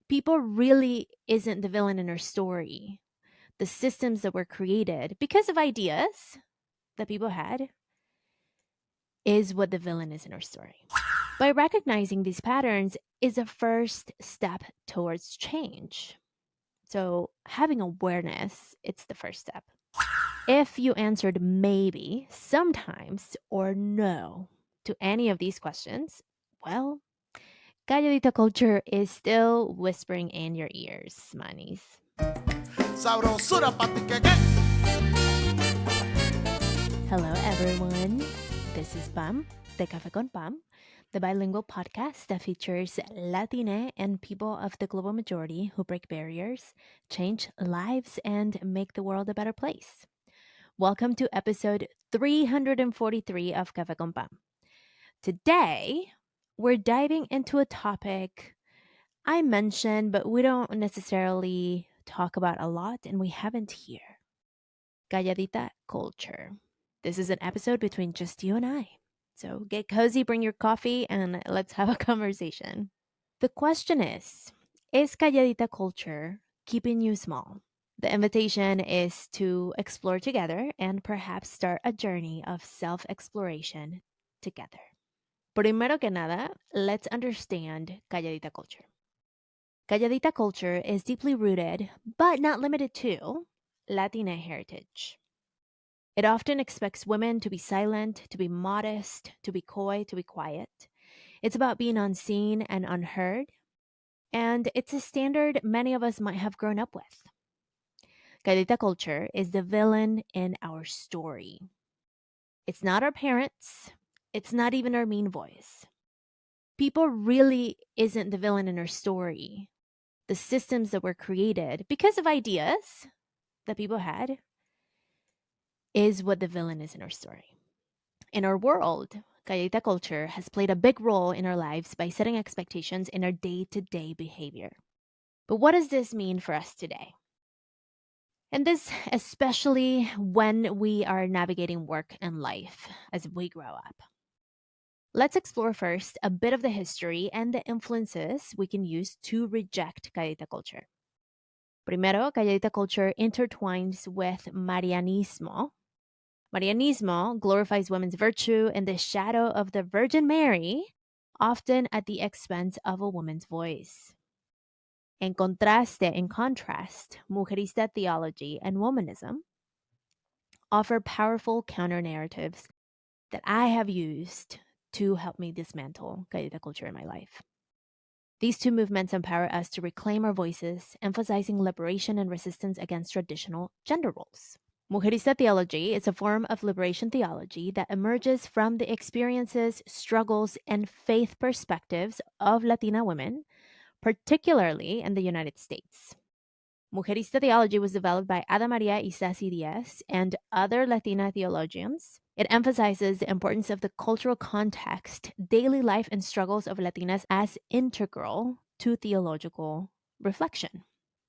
people really isn't the villain in our story. The systems that were created because of ideas that people had is what the villain is in our story. By recognizing these patterns is a first step towards change. So having awareness, it's the first step. If you answered maybe, sometimes, or no to any of these questions, well, Calladita Culture is still whispering in your ears, manis. Sabrosura pa' ti que. Hello, everyone. This is Pam, de Café con Pam, the bilingual podcast that features Latina and people of the global majority who break barriers, change lives, and make the world a better place. Welcome to episode 343 of Café con Pam. Today, we're diving into a topic I mentioned, but we don't necessarily talk about a lot, and we haven't here. Calladita Culture. This is an episode between just you and I. So get cozy, bring your coffee, and let's have a conversation. The question is Calladita Culture keeping you small? The invitation is to explore together and perhaps start a journey of self-exploration together. Primero que nada, let's understand Calladita Culture. Calladita Culture is deeply rooted, but not limited to, Latina heritage. It often expects women to be silent, to be modest, to be coy, to be quiet. It's about being unseen and unheard, and it's a standard many of us might have grown up with. Calladita Culture is the villain in our story. It's not our parents. It's not even our mean voice. People really isn't the villain in our story. The systems that were created because of ideas that people had is what the villain is in our story. In our world, Calladita Culture has played a big role in our lives by setting expectations in our day-to-day behavior. But what does this mean for us today? And this especially when we are navigating work and life as we grow up. Let's explore first a bit of the history and the influences we can use to reject Calladita Culture. Primero, Calladita Culture intertwines with Marianismo. Marianismo glorifies women's virtue in the shadow of the Virgin Mary, often at the expense of a woman's voice. In contrast, Mujerista theology and Womanism offer powerful counter-narratives that I have used to help me dismantle Calladita Culture in my life. These two movements empower us to reclaim our voices, emphasizing liberation and resistance against traditional gender roles. Mujerista theology is a form of liberation theology that emerges from the experiences, struggles, and faith perspectives of Latina women, particularly in the United States. Mujerista theology was developed by Ada Maria Isasi Diaz and other Latina theologians. It emphasizes the importance of the cultural context, daily life, and struggles of Latinas as integral to theological reflection.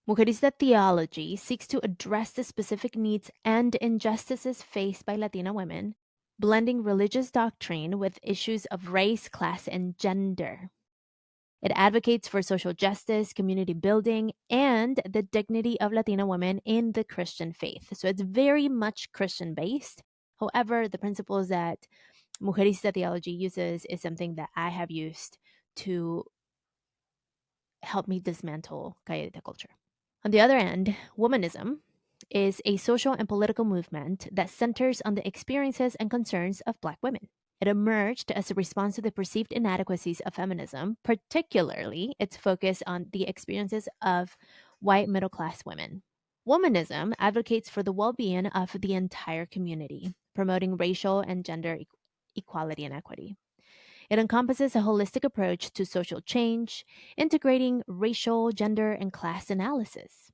Mujerista theology seeks to address the specific needs and injustices faced by Latina women, blending religious doctrine with issues of race, class, and gender. It advocates for social justice, community building, and the dignity of Latina women in the Christian faith. So it's very much Christian based. However, the principles that Mujerista theology uses is something that I have used to help me dismantle Calladita Culture. On the other end, Womanism is a social and political movement that centers on the experiences and concerns of Black women. It emerged as a response to the perceived inadequacies of feminism, particularly its focus on the experiences of white middle-class women. Womanism advocates for the well-being of the entire community, promoting racial and gender equality and equity. It encompasses a holistic approach to social change, integrating racial, gender, and class analysis.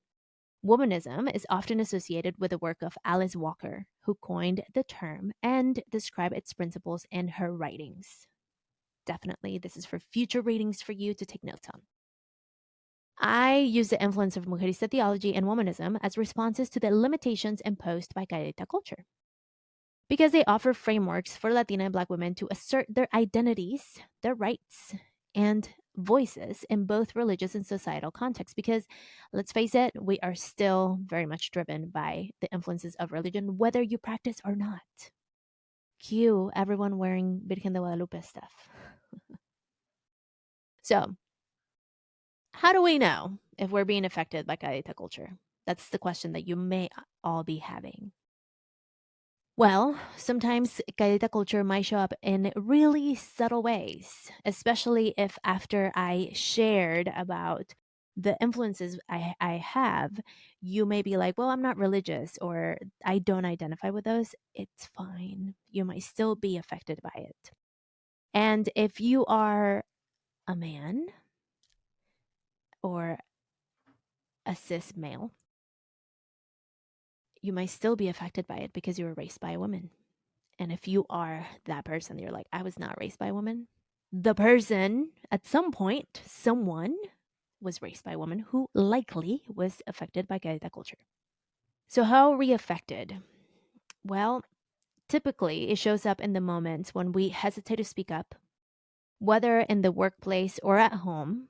Womanism is often associated with the work of Alice Walker, who coined the term and described its principles in her writings. Definitely, this is for future readings for you to take notes on. I use the influence of Mujerista theology and Womanism as responses to the limitations imposed by Calladita Culture, because they offer frameworks for Latina and Black women to assert their identities, their rights, and voices in both religious and societal contexts because let's face it, we are still very much driven by the influences of religion, whether you practice or not. Cue everyone wearing Virgen de Guadalupe stuff. So, how do we know if we're being affected by Calladita culture? That's the question that you may all be having. Well, sometimes Calladita culture might show up in really subtle ways, especially if after I shared about the influences I have, you may be like, well, I'm not religious or I don't identify with those. It's fine. You might still be affected by it. And if you are a man or a cis male, you might still be affected by it because you were raised by a woman. And if you are that person, you're like, I was not raised by a woman. The person, at some point, someone was raised by a woman who likely was affected by Calladita culture. So, how are we affected? Well, typically it shows up in the moments when we hesitate to speak up, whether in the workplace or at home.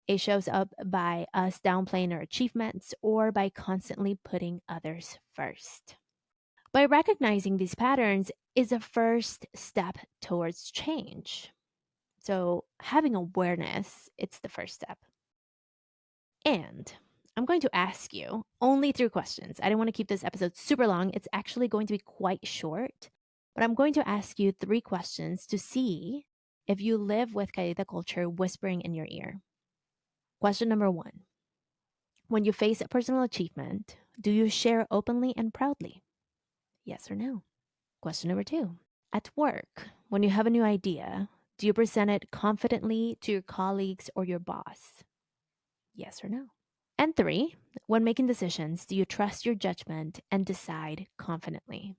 It shows up by us downplaying our achievements or by constantly putting others first. By recognizing these patterns is a first step towards change. So, having awareness, it's the first step. And I'm going to ask you only 3 questions. I don't want to keep this episode super long. It's actually going to be quite short, but I'm going to ask you 3 questions to see if you live with Calladita culture whispering in your ear. Question number 1. When you face a personal achievement, do you share openly and proudly? Yes or no? Question number 2. At work, when you have a new idea, do you present it confidently to your colleagues or your boss? Yes or no? And 3, when making decisions, do you trust your judgment and decide confidently?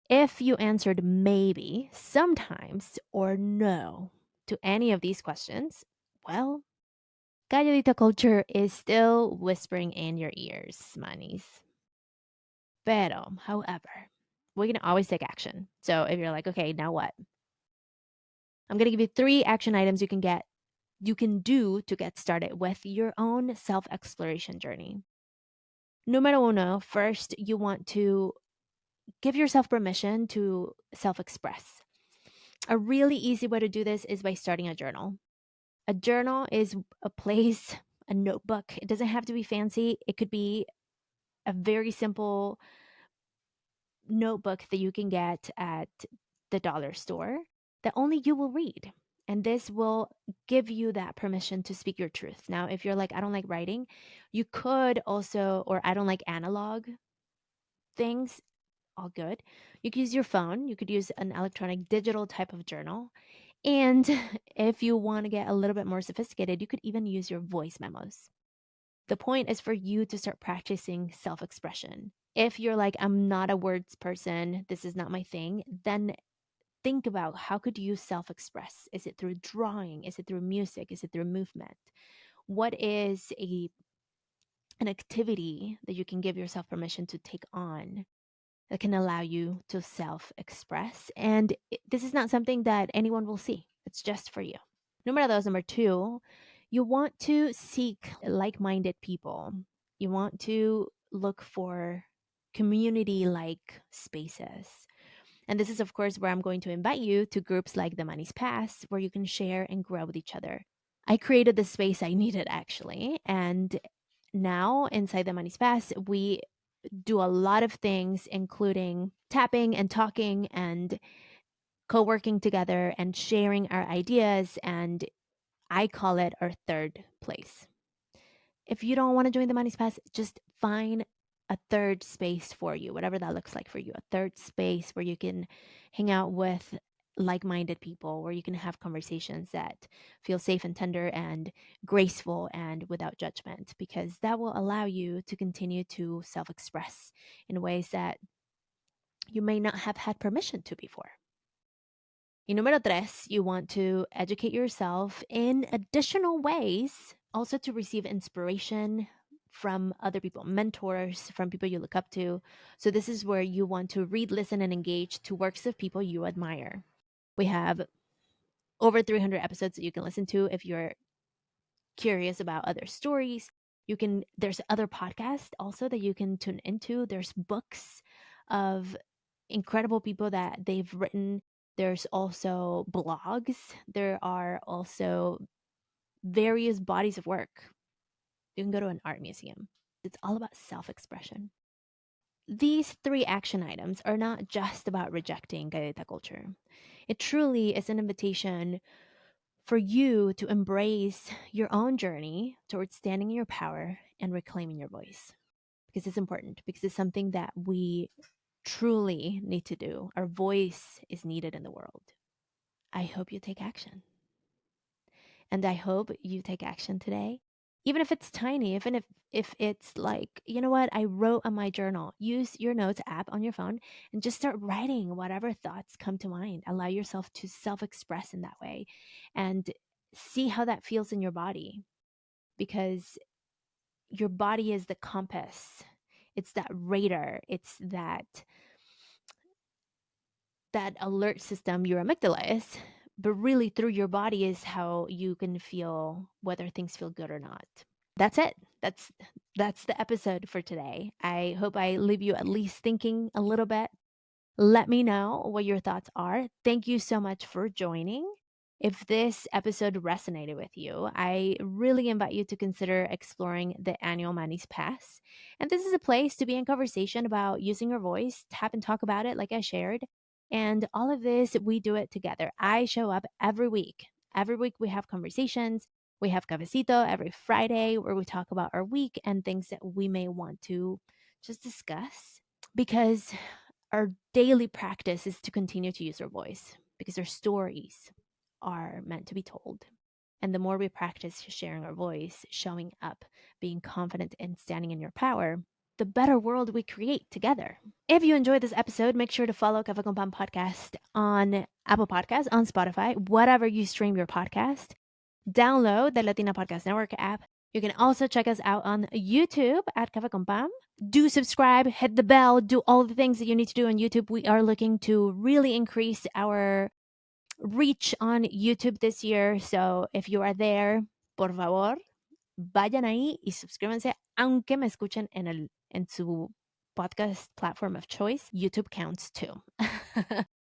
If you answered maybe, sometimes, or no to any of these questions, well, Calladita culture is still whispering in your ears, manis. Pero, however, we can always take action. So if you're like, okay, now what? I'm going to give you 3 action items you can do to get started with your own self-exploration journey. Numero uno, first, you want to give yourself permission to self-express. A really easy way to do this is by starting a journal. A journal is a place, a notebook. It doesn't have to be fancy. It could be a very simple notebook that you can get at the dollar store that only you will read. And this will give you that permission to speak your truth. Now, if you're like, I don't like writing, you could also, or I don't like analog things, all good. You could use your phone, you could use an electronic digital type of journal. And if you want to get a little bit more sophisticated, you could even use your voice memos. The point is for you to start practicing self expression. If you're like, I'm not a words person, this is not my thing, then think about how could you self express? Is it through drawing? Is it through music? Is it through movement? What is an activity that you can give yourself permission to take on that can allow you to self express? And this is not something that anyone will see, it's just for you. Number 2, you want to seek like minded people. You want to look for community like spaces. And this is, of course, where I'm going to invite you to groups like the Money's Pass, where you can share and grow with each other. I created the space I needed, actually. And now inside the Money's Pass, we do a lot of things, including tapping and talking and co-working together and sharing our ideas. And I call it our third place. If you don't want to join the Money's Pass, just find a third space for you, whatever that looks like for you, a third space where you can hang out with like-minded people, where you can have conversations that feel safe and tender and graceful and without judgment, because that will allow you to continue to self-express in ways that you may not have had permission to before. Y número 3, you want to educate yourself in additional ways, also to receive inspiration from other people, mentors, from people you look up to. So this is where you want to read, listen, and engage to works of people you admire. We have over 300 episodes that you can listen to if you're curious about other stories. There's other podcasts also that you can tune into. There's books of incredible people that they've written. There's also blogs. There are also various bodies of work. You can go to an art museum. It's all about self-expression. These 3 action items are not just about rejecting Calladita culture. It truly is an invitation for you to embrace your own journey towards standing in your power and reclaiming your voice. Because it's important, because it's something that we truly need to do. Our voice is needed in the world. I hope you take action. And I hope you take action today, even if it's tiny, even if it's like, you know what, I wrote on my journal. Use your notes app on your phone and just start writing whatever thoughts come to mind. Allow yourself to self-express in that way and see how that feels in your body, because your body is the compass. It's that radar. It's that alert system, your amygdala is, but really through your body is how you can feel whether things feel good or not. That's it. That's the episode for today. I hope I leave you at least thinking a little bit. Let me know what your thoughts are. Thank you so much for joining. If this episode resonated with you, I really invite you to consider exploring the annual Manis Pass. And this is a place to be in conversation about using your voice, tap and talk about it, like I shared. And all of this, we do it together. I show up every week. Every week, we have conversations. We have cafecito every Friday where we talk about our week and things that we may want to just discuss. Because our daily practice is to continue to use our voice, because our stories are meant to be told. And the more we practice sharing our voice, showing up, being confident, and standing in your power, the better world we create together. If you enjoyed this episode, make sure to follow Cafe Con Pan Podcast on Apple Podcasts, on Spotify, whatever you stream your podcast. Download the Latina Podcast Network app. You can also check us out on YouTube at Cafe Con Pan. Do subscribe, hit the bell, do all the things that you need to do on YouTube. We are looking to really increase our reach on YouTube this year. So if you are there, por favor, vayan ahí y suscríbanse, aunque me escuchen en su podcast platform of choice. YouTube counts too.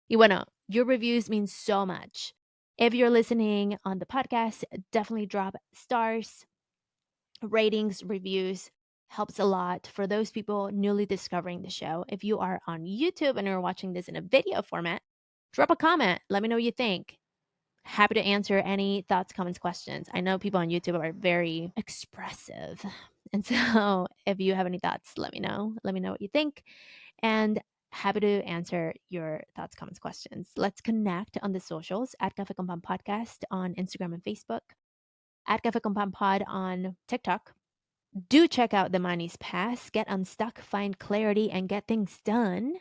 Y bueno, your reviews mean so much. If you're listening on the podcast, definitely drop stars, ratings, reviews. Helps a lot for those people newly discovering the show. If you are on YouTube and are watching this in a video format, drop a comment. Let me know what you think. Happy to answer any thoughts, comments, questions. I know people on YouTube are very expressive. And so if you have any thoughts, let me know. Let me know what you think. And happy to answer your thoughts, comments, questions. Let's connect on the socials at Cafe Con Pan Podcast on Instagram and Facebook, at Cafe Con Pan Pod on TikTok. Do check out the Manis Pass. Get unstuck, find clarity, and get things done.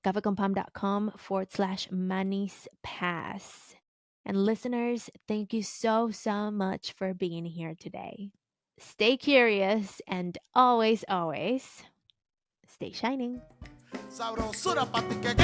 cafeconpam.com/Manis Pass. And listeners, thank you so, so much for being here today. Stay curious and always, always stay shining. Sabrosura pa' ti que